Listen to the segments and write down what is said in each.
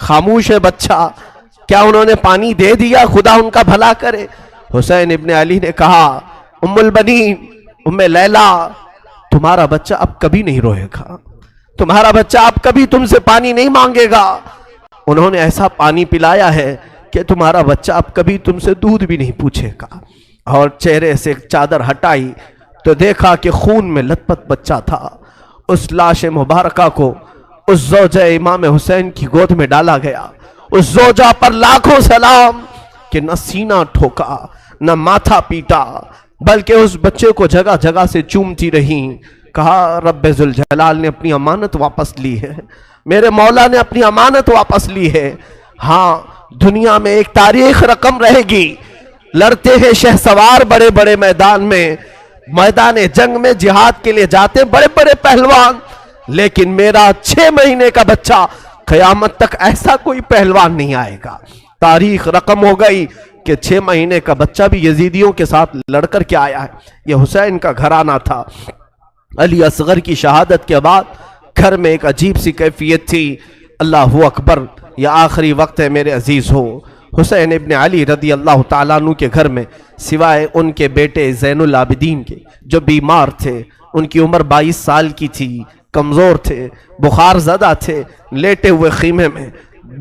خاموش ہے بچہ، کیا انہوں نے پانی دے دیا؟ خدا ان کا بھلا کرے۔ حسین ابن علی نے کہا ام البنین، ام لیلا، تمہارا بچہ اب کبھی نہیں روئے گا، تمہارا بچہ اب کبھی تم سے پانی نہیں مانگے گا۔ انہوں نے ایسا پانی پلایا ہے کہ تمہارا بچہ اب کبھی تم سے دودھ بھی نہیں پوچھے گا۔ اور چہرے سے چادر ہٹائی تو دیکھا کہ خون میں لت پت بچہ تھا۔ اس لاش مبارکہ کو اس زوجہ امام حسین کی گود میں ڈالا گیا۔ اس زوجہ پر لاکھوں سلام کہ نہ سینہ ٹھوکا نہ ماتھا پیٹا، بلکہ اس بچے کو جگہ جگہ سے چومتی رہیں۔ کہا رب ذوالجلال نے اپنی امانت واپس لی ہے، میرے مولا نے اپنی امانت واپس لی ہے۔ ہاں، دنیا میں ایک تاریخ رقم رہے گی، لڑتے ہیں شہسوار بڑے بڑے میدان میں، میدان جنگ میں جہاد کے لیے جاتے بڑے بڑے پہلوان، لیکن میرا 6 مہینے کا بچہ قیامت تک ایسا کوئی پہلوان نہیں آئے گا۔ تاریخ رقم ہو گئی کہ 6 مہینے کا بچہ بھی یزیدیوں کے ساتھ لڑ کر کے آیا ہے۔ یہ حسین کا گھرانہ تھا۔ علی اصغر کی شہادت کے بعد گھر میں ایک عجیب سی کیفیت تھی۔ اللہ اکبر، یہ آخری وقت ہے میرے عزیز ہو۔ حسین ابن علی رضی اللہ تعالیٰ عنہ کے گھر میں سوائے ان کے بیٹے زین العابدین کے جو بیمار تھے، ان کی عمر 22 سال کی تھی، کمزور تھے، بخار زدہ تھے، لیٹے ہوئے خیمے میں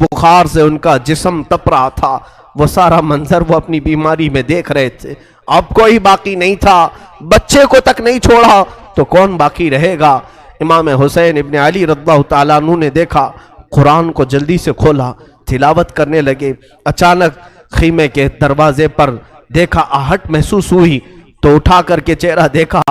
بخار سے ان کا جسم تپ رہا تھا، وہ سارا منظر وہ اپنی بیماری میں دیکھ رہے تھے۔ اب کوئی باقی نہیں تھا، بچے کو تک نہیں چھوڑا تو کون باقی رہے گا؟ امام حسین ابن علی رضی اللہ تعالیٰ عنہ نے دیکھا، قرآن کو جلدی سے کھولا، تلاوت کرنے لگے۔ اچانک خیمے کے دروازے پر دیکھا، آہٹ محسوس ہوئی تو اٹھا کر کے چہرہ دیکھا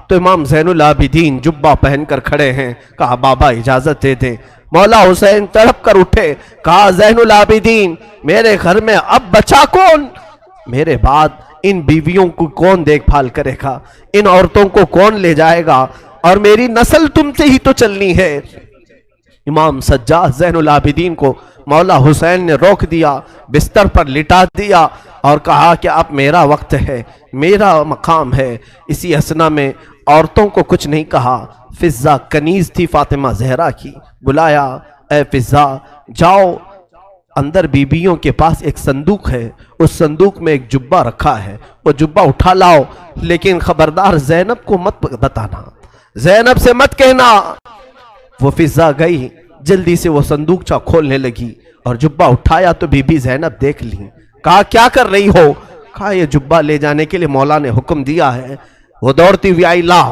تو امام زین العابدین جبہ پہن کر کھڑے ہیں۔ کہا بابا اجازت دے دیں۔ مولا حسین تڑپ کر اٹھے، کہا زین العابدین، میرے گھر میں اب بچا کون؟ میرے بعد ان بیویوں کو کون دیکھ بھال کرے گا؟ ان عورتوں کو کون لے جائے گا؟ اور میری نسل تم سے ہی تو چلنی ہے۔ امام سجاد زین العابدین کو مولا حسین نے روک دیا، بستر پر لٹا دیا اور کہا کہ اب میرا وقت ہے، میرا مقام ہے۔ اسی اسنا میں عورتوں کو کچھ نہیں کہا۔ فضہ کنیز تھی فاطمہ زہرا کی، بلایا، اے فضہ جاؤ، اندر بیبیوں کے پاس ایک صندوق ہے، اس صندوق میں ایک جبہ رکھا ہے، وہ جبہ اٹھا لاؤ، لیکن خبردار زینب کو مت بتانا، زینب سے مت کہنا۔ وہ فضہ گئی، جلدی سے وہ صندوق کھولنے لگی اور جبہ اٹھایا تو بی بی زینب دیکھ لی۔ کہا کیا کر رہی ہو؟ کہا یہ جبہ لے جانے کے لیے مولا نے حکم دیا ہے۔ وہ دوڑتی ہوئی آئی، لا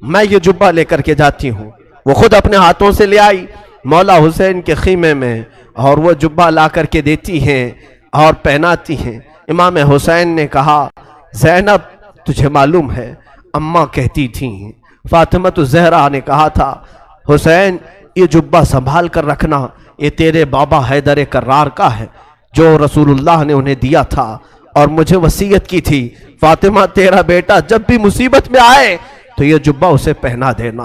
میں یہ جبہ لے کر کے جاتی ہوں۔ وہ خود اپنے ہاتھوں سے لے آئی مولا حسین کے خیمے میں اور وہ جبہ لا کر کے دیتی ہیں اور پہناتی ہیں۔ امام حسین نے کہا زینب تجھے معلوم ہے اماں کہتی تھیں، فاطمہ زہرا نے کہا تھا حسین یہ جبہ سنبھال کر رکھنا، یہ تیرے بابا حیدر کرار کا ہے جو رسول اللہ نے انہیں دیا تھا اور مجھے وصیت کی تھی، فاطمہ تیرا بیٹا جب بھی مصیبت میں آئے تو یہ جبہ اسے پہنا دینا۔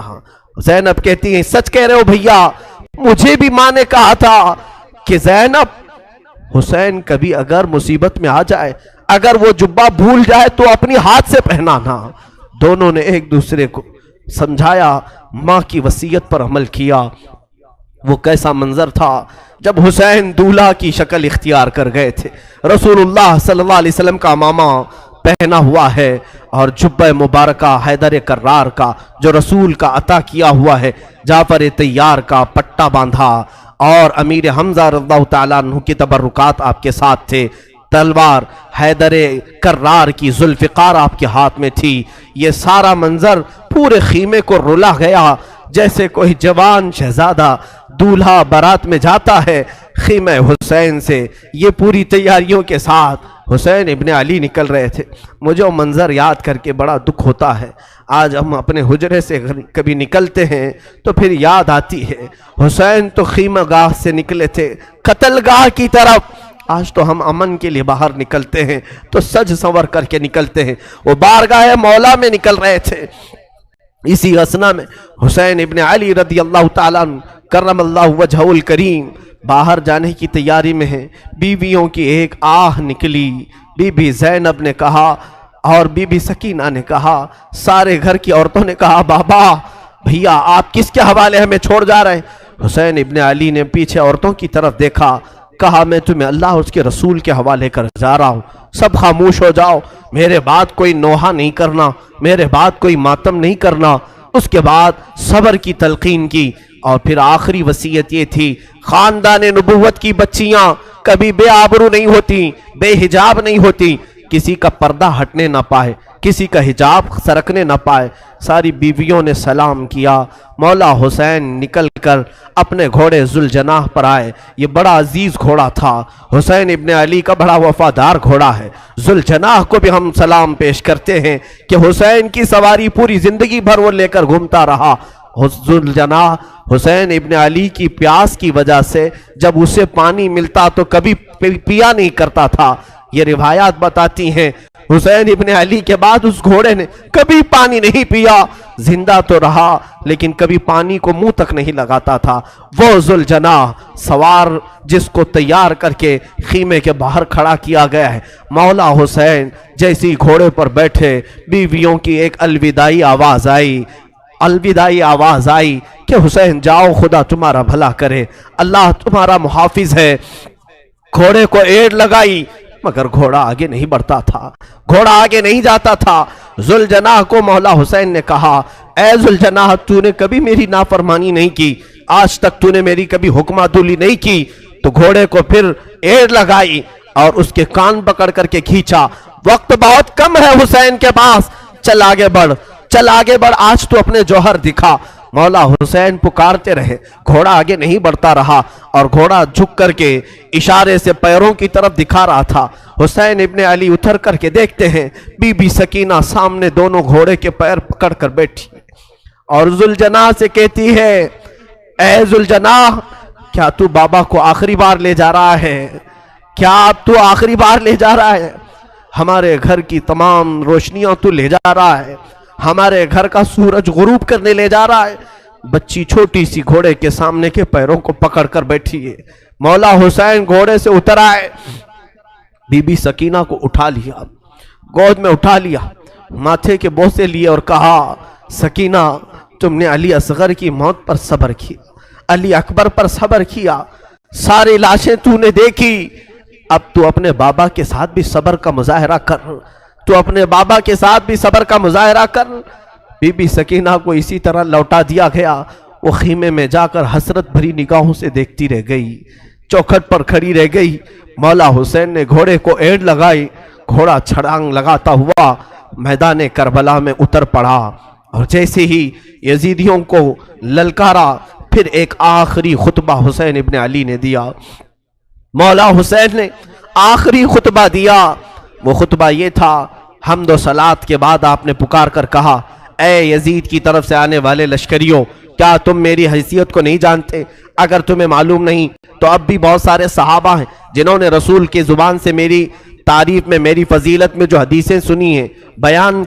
زینب کہتی ہیں سچ کہہ رہے ہو بھیا، مجھے بھی ماں نے کہا تھا کہ زینب حسین کبھی اگر مصیبت میں آ جائے، اگر وہ جبہ بھول جائے تو اپنی ہاتھ سے پہنانا۔ دونوں نے ایک دوسرے کو سمجھایا، ماں کی وصیت پر عمل کیا۔ وہ کیسا منظر تھا جب حسین دولہا کی شکل اختیار کر گئے تھے، رسول اللہ صلی اللہ علیہ وسلم کا امامہ پہنا ہوا ہے اور جبہ مبارکہ حیدر کرار کا جو رسول کا عطا کیا ہوا ہے، جعفر طیار کا پٹا باندھا اور امیر حمزہ رضی اللہ تعالیٰ عنہ کی تبرکات آپ کے ساتھ تھے، تلوار حیدر کرار کی ذوالفقار آپ کے ہاتھ میں تھی۔ یہ سارا منظر پورے خیمے کو رلا گیا، جیسے کوئی جوان شہزادہ دولہا بارات میں جاتا ہے خیمہ حسین سے۔ یہ پوری تیاریوں کے ساتھ حسین ابن علی نکل رہے تھے۔ مجھے وہ منظر یاد کر کے بڑا دکھ ہوتا ہے۔ آج ہم اپنے حجرے سے کبھی نکلتے ہیں تو پھر یاد آتی ہے حسین تو خیمہ گاہ سے نکلے تھے قتل گاہ کی طرف، آج تو ہم امن کے لیے باہر نکلتے ہیں تو سج سنور کر کے نکلتے ہیں، وہ بارگاہ مولا میں نکل رہے تھے۔ اسی اسنا میں حسین ابن علی رضی اللہ تعالیٰ عنہ کرم اللہ وجہہ الکریم باہر جانے کی تیاری میں ہیں۔ بیویوں کی ایک آہ نکلی، بی بی زینب نے کہا اور بی بی سکینہ نے کہا، سارے گھر کی عورتوں نے کہا بابا بھیا آپ کس کے حوالے ہمیں چھوڑ جا رہے ہیں؟ حسین ابن علی نے پیچھے عورتوں کی طرف دیکھا، کہا میں تمہیں اللہ اور اس کے رسول کے حوالے کر جا رہا ہوں، سب خاموش ہو جاؤ، میرے بعد کوئی نوحہ نہیں کرنا، میرے بعد کوئی ماتم نہیں کرنا۔ اس کے بعد صبر کی تلقین کی، اور پھر آخری وصیت یہ تھی، خاندان نبوت کی بچیاں کبھی بے آبرو نہیں ہوتی، بے حجاب نہیں ہوتی، کسی کا پردہ ہٹنے نہ پائے، کسی کا حجاب سرکنے نہ پائے۔ ساری بیویوں نے سلام کیا، مولا حسین نکل کر اپنے گھوڑے ذوالجناح پر آئے۔ یہ بڑا عزیز گھوڑا تھا، حسین ابن علی کا بڑا وفادار گھوڑا ہے۔ ذوالجناح کو بھی ہم سلام پیش کرتے ہیں کہ حسین کی سواری پوری زندگی بھر وہ لے کر گھومتا رہا۔ ذوالجناح حسین ابن علی کی پیاس کی وجہ سے جب اسے پانی ملتا تو کبھی پیا نہیں کرتا تھا۔ یہ روایات بتاتی ہیں حسین ابن علی کے بعد اس گھوڑے نے کبھی پانی نہیں پیا، زندہ تو رہا لیکن کبھی پانی کو منہ تک نہیں لگاتا تھا۔ وہ ذوالجناح سوار جس کو تیار کر کے خیمے کے باہر کھڑا کیا گیا ہے، مولا حسین جیسی گھوڑے پر بیٹھے، بیویوں کی ایک الوداعی آواز آئی کہ حسین جاؤ، خدا تمہارا بھلا کرے، اللہ تمہارا محافظ ہے۔ گھوڑے کو ایڑ لگائی مگر گھوڑا آگے نہیں بڑھتا تھا، گھوڑا آگے نہیں جاتا تھا۔ ذوالجناح کو مولا حسین نے کہا، اے ذوالجناح تو نے کبھی میری نافرمانی نہیں کی، آج تک تو نے میری کبھی حکمہ دولی نہیں کی۔ تو گھوڑے کو پھر ایڑ لگائی اور اس کے کان پکڑ کر کے کھینچا۔ وقت بہت کم ہے حسین کے پاس، چل آگے بڑھ، آج تو اپنے جوہر دکھا۔ مولا حسین پکارتے رہے، گھوڑا آگے نہیں بڑھتا رہا اور گھوڑا جھک کر کے اشارے سے پیروں کی طرف دکھا رہا تھا۔ حسین ابن علی اتر کر کے دیکھتے ہیں بی بی سکینہ سامنے دونوں گھوڑے کے پیر پکڑ کر بیٹھی اور ذوالجناح سے کہتی ہے، اے ذوالجناح کیا تو بابا کو آخری بار لے جا رہا ہے؟ کیا اب تو آخری بار لے جا رہا ہے؟ ہمارے گھر کی تمام روشنیاں تو لے جا رہا ہے، ہمارے گھر کا سورج غروب کرنے لے جا رہا ہے۔ بچی چھوٹی سی گھوڑے کے سامنے کے پیروں کو پکڑ کر بیٹھی ہے۔ مولا حسین گھوڑے سے اتر آئے، بی بی سکینہ کو اٹھا لیا، گود میں اٹھا لیا، ماتھے کے بوسے لیے اور کہا، سکینہ تم نے علی اصغر کی موت پر صبر کیا، علی اکبر پر صبر کیا، ساری لاشیں تو نے دیکھی، اب تو اپنے بابا کے ساتھ بھی صبر کا مظاہرہ کر، تو اپنے بابا کے ساتھ بھی صبر کا مظاہرہ کر۔ بی بی سکینہ کو اسی طرح لوٹا دیا گیا، وہ خیمے میں جا کر حسرت بھری نگاہوں سے دیکھتی رہ گئی، چوکھٹ پر کھڑی رہ گئی۔ مولا حسین نے گھوڑے کو ایڑ لگائی، گھوڑا چھڑانگ لگاتا ہوا میدان کربلا میں اتر پڑا اور جیسے ہی یزیدیوں کو للکارا، پھر ایک آخری خطبہ حسین ابن علی نے دیا۔ مولا حسین نے آخری خطبہ دیا، وہ خطبہ یہ تھا، حمد و صلات کے بعد آپ نے پکار کر کہا، اے یزید کی طرف سے آنے والے لشکریوں، کیا تم میری حیثیت کو نہیں جانتے؟ اگر تمہیں معلوم نہیں تو اب بھی بہت سارے صحابہ ہیں جنہوں نے رسول کی زبان سے میری تعریف میں، میری فضیلت میں جو حدیثیں سنی ہیں بیان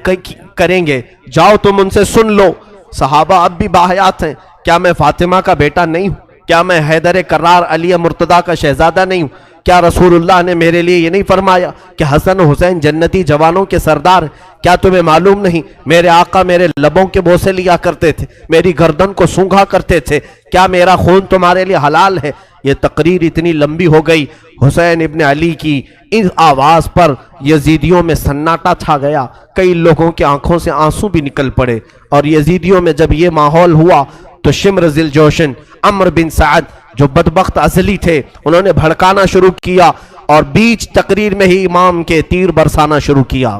کریں گے، جاؤ تم ان سے سن لو۔ صحابہ اب بھی باحیات ہیں، کیا میں فاطمہ کا بیٹا نہیں ہوں؟ کیا میں حیدر کرار علی مرتضیٰ کا شہزادہ نہیں ہوں؟ کیا رسول اللہ نے میرے لیے یہ نہیں فرمایا کہ حسن و حسین جنتی جوانوں کے سردار ہیں؟ کیا تمہیں معلوم نہیں میرے آقا میرے لبوں کے بوسے لیا کرتے تھے، میری گردن کو سونگھا کرتے تھے؟ کیا میرا خون تمہارے لیے حلال ہے؟ یہ تقریر اتنی لمبی ہو گئی، حسین ابن علی کی اس آواز پر یزیدیوں میں سناٹا چھا گیا، کئی لوگوں کی آنکھوں سے آنسو بھی نکل پڑے، اور یزیدیوں میں جب یہ ماحول ہوا تو شمر ذی الجوشن عمرو بن سعد جو بدبخت ازلی تھے، انہوں نے بھڑکانا شروع کیا اور بیچ تقریر میں ہی امام کے تیر برسانا شروع کیا۔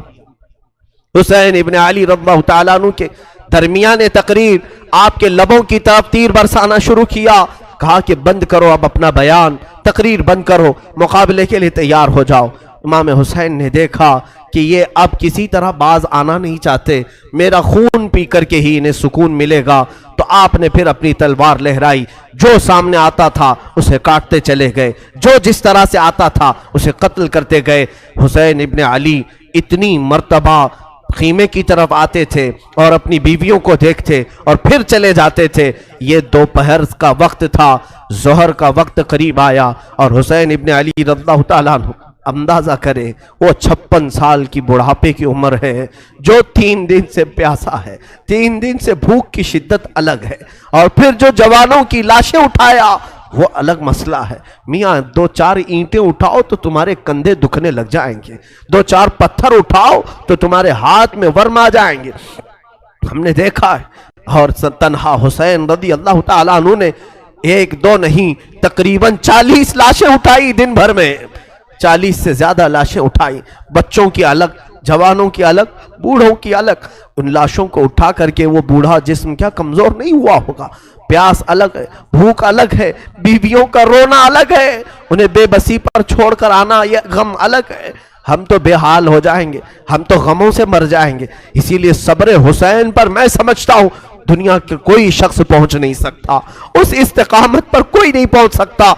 حسین ابن علی رضی اللہ تعالیٰ عنہ کے درمیان تقریر آپ کے لبوں کی طرف تیر برسانا شروع کیا، کہا کہ بند کرو اب اپنا بیان، تقریر بند کرو، مقابلے کے لیے تیار ہو جاؤ۔ امام حسین نے دیکھا کہ یہ اب کسی طرح باز آنا نہیں چاہتے، میرا خون پی کر کے ہی انہیں سکون ملے گا، تو آپ نے پھر اپنی تلوار لہرائی، جو سامنے آتا تھا اسے کاٹتے چلے گئے، جو جس طرح سے آتا تھا اسے قتل کرتے گئے۔ حسین ابن علی اتنی مرتبہ خیمے کی طرف آتے تھے اور اپنی بیویوں کو دیکھتے اور پھر چلے جاتے تھے۔ یہ دوپہر کا وقت تھا، ظہر کا وقت قریب آیا اور حسین ابن علی رضی اللہ تعالیٰ عنہ اندازہ کریں وہ 56 سال کی بڑھاپے کی عمر ہے، جو 3 دن سے پیاسا ہے، 3 دن سے بھوک کی شدت الگ ہے، اور پھر جو جوانوں کی لاشیں اٹھایا وہ الگ مسئلہ ہے۔ میاں 2-4 اینٹیں اٹھاؤ تو تمہارے کندھے دکھنے لگ جائیں گے، 2-4 پتھر اٹھاؤ تو تمہارے ہاتھ میں ورم آ جائیں گے۔ ہم نے دیکھا ہے، اور تنہا حسین رضی اللہ تعالیٰ عنہ نے 1-2 نہیں تقریباً 40 لاشیں اٹھائی دن بھر میں، 40 سے زیادہ لاشیں اٹھائی، بچوں کی الگ، جوانوں کی الگ، بوڑھوں کی الگ۔ ان لاشوں کو اٹھا کر کے وہ بوڑھا جسم کیا کمزور نہیں ہوا ہوگا؟ پیاس الگ ہے، بھوک الگ ہے، بیویوں کا رونا الگ ہے، انہیں بے بسی پر چھوڑ کر آنا یہ غم الگ ہے۔ ہم تو بے حال ہو جائیں گے، ہم تو غموں سے مر جائیں گے۔ اسی لیے صبر حسین پر میں سمجھتا ہوں دنیا کے کوئی شخص پہنچ نہیں سکتا، اس استقامت پر کوئی نہیں پہنچ سکتا۔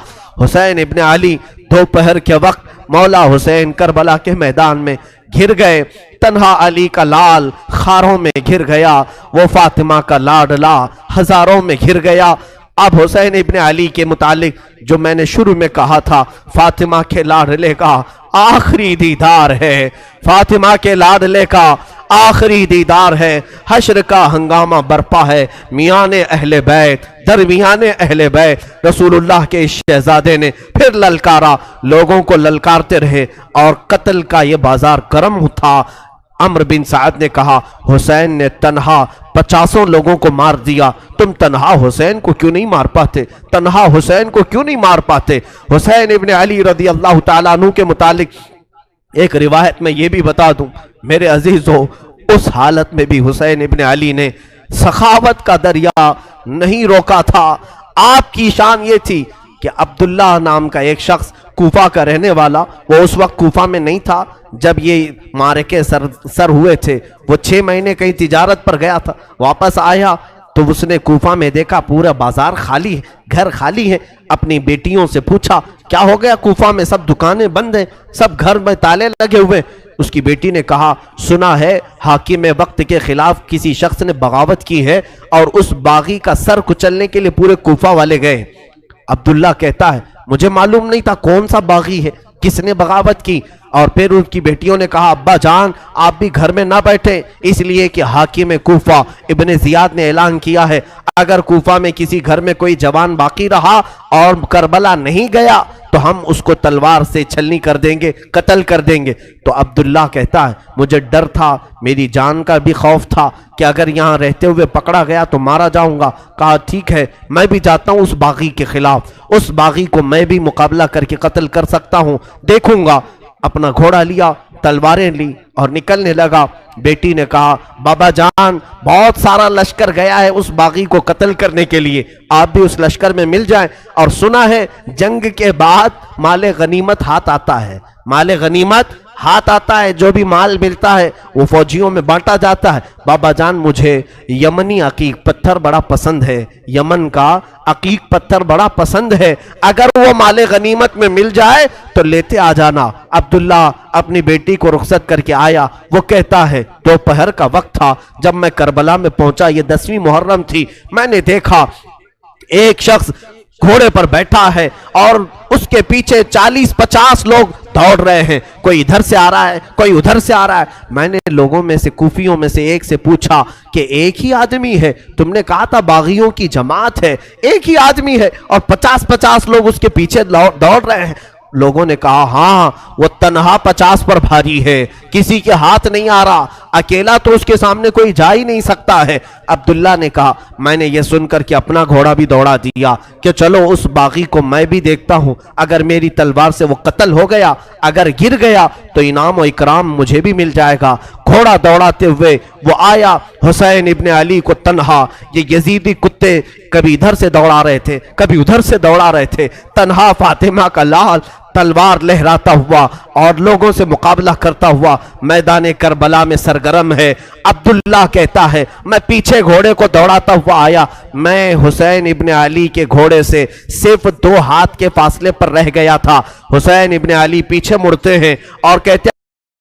حسین ابن علی دوپہر کے وقت مولا حسین کربلا کے میدان میں گر گئے، تنہا علی کا لال خاروں میں گر گیا، وہ فاطمہ کا لاڈلا ہزاروں میں گر گیا۔ اب حسین ابن علی کے متعلق جو میں نے شروع میں کہا تھا، فاطمہ کے لاڈلے کا آخری دیدار ہے، فاطمہ کے لاڈلے کا آخری دیدار ہے، حشر کا ہنگامہ برپا ہے، میان اہل بیت درمیان اہل بیت رسول اللہ کے شہزادے نے پھر للکارا، لوگوں کو للکارتے رہے، اور قتل کا یہ بازار گرم تھا۔ عمرو بن سعد نے کہا حسین نے تنہا 50 لوگوں کو مار دیا، تم تنہا حسین کو کیوں نہیں مار پاتے؟ تنہا حسین کو کیوں نہیں مار پاتے؟ حسین ابن علی رضی اللہ تعالیٰ عنہ کے متعلق ایک روایت میں یہ بھی بتا دوں میرے عزیزو، اس حالت میں بھی حسین ابن علی نے سخاوت کا دریا نہیں روکا تھا۔ آپ کی شان یہ تھی کہ عبداللہ نام کا ایک شخص کوفہ کا رہنے والا، وہ اس وقت کوفہ میں نہیں تھا جب یہ معرکے سر ہوئے تھے، وہ 6 مہینے کہیں تجارت پر گیا تھا، واپس آیا تو اس نے کوفہ میں دیکھا پورا بازار خالی ہے، گھر خالی ہے۔ اپنی بیٹیوں سے پوچھا کیا ہو گیا، کوفہ میں سب دکانیں بند ہیں، سب گھر میں تالے لگے ہوئے۔ اس کی بیٹی نے کہا سنا ہے حاکم وقت کے خلاف کسی شخص نے بغاوت کی ہے، اور اس باغی کا سر کچلنے کے لیے پورے کوفہ والے گئے۔ عبداللہ کہتا ہے مجھے معلوم نہیں تھا کون سا باغی ہے، کس نے بغاوت کی۔ اور پھر ان کی بیٹیوں نے کہا ابا جان آپ بھی گھر میں نہ بیٹھیں، اس لیے کہ حاکم کوفہ ابن زیاد نے اعلان کیا ہے اگر کوفہ میں کسی گھر میں کوئی جوان باقی رہا اور کربلا نہیں گیا تو ہم اس کو تلوار سے چھلنی کر دیں گے، قتل کر دیں گے۔ تو عبداللہ کہتا ہے مجھے ڈر تھا، میری جان کا بھی خوف تھا کہ اگر یہاں رہتے ہوئے پکڑا گیا تو مارا جاؤں گا۔ کہا ٹھیک ہے میں بھی جاتا ہوں اس باغی کے خلاف، اس باغی کو میں بھی مقابلہ کر کے قتل کر سکتا ہوں، دیکھوں گا۔ اپنا گھوڑا لیا، تلواریں لی اور نکلنے لگا۔ بیٹی نے کہا بابا جان بہت سارا لشکر گیا ہے اس باغی کو قتل کرنے کے لیے، آپ بھی اس لشکر میں مل جائیں، اور سنا ہے جنگ کے بعد مال غنیمت ہاتھ آتا ہے، مال غنیمت ہاتھ آتا ہے، جو بھی مال ملتا ہے وہ فوجیوں میں بانٹا جاتا ہے۔ بابا جان مجھے یمنی عقیق پتھر بڑا پسند ہے، یمن کا عقیق پتھر بڑا پسند ہے، اگر وہ مال غنیمت میں مل جائے تو لیتے آ جانا۔ عبداللہ اپنی بیٹی کو رخصت کر کے آیا، وہ کہتا ہے دوپہر کا وقت تھا جب میں کربلا میں پہنچا، یہ 10ویں محرم تھی، میں نے دیکھا ایک شخص گھوڑے پر بیٹھا ہے اور اس کے پیچھے 40-50 لوگ دوڑ رہے ہیں، کوئی ادھر سے آ رہا ہے کوئی ادھر سے آ رہا ہے۔ میں نے لوگوں میں سے کوفیوں میں سے ایک سے پوچھا کہ ایک ہی آدمی ہے؟ تم نے کہا تھا باغیوں کی جماعت ہے، ایک ہی آدمی ہے اور 50-50 لوگ اس کے پیچھے دوڑ رہے ہیں۔ لوگوں نے کہا ہاں وہ تنہا 50 پر بھاری ہے، کسی کے ہاتھ نہیں آ رہا، اکیلا تو اس کے سامنے کوئی جا ہی نہیں سکتا ہے۔ عبداللہ نے کہا میں نے یہ سن کر کے اپنا گھوڑا بھی دوڑا دیا کہ چلو اس باغی کو میں بھی دیکھتا ہوں، اگر میری تلوار سے وہ قتل ہو گیا، اگر گر گیا تو انعام و اکرام مجھے بھی مل جائے گا۔ گھوڑا دوڑاتے ہوئے وہ آیا، حسین ابن علی کو تنہا، یہ یزیدی کتے کبھی ادھر سے دوڑا رہے تھے کبھی ادھر سے دوڑا رہے تھے، تنہا فاطمہ کا لال تلوار لہراتا ہوا اور لوگوں سے مقابلہ کرتا ہوا میدان کربلا میں سرگرم ہے۔ عبداللہ کہتا ہے میں پیچھے گھوڑے کو دوڑاتا ہوا آیا، میں حسین ابن علی کے گھوڑے سے صرف 2 ہاتھ کے فاصلے پر رہ گیا تھا۔ حسین ابن علی پیچھے مڑتے ہیں اور کہتے ہیں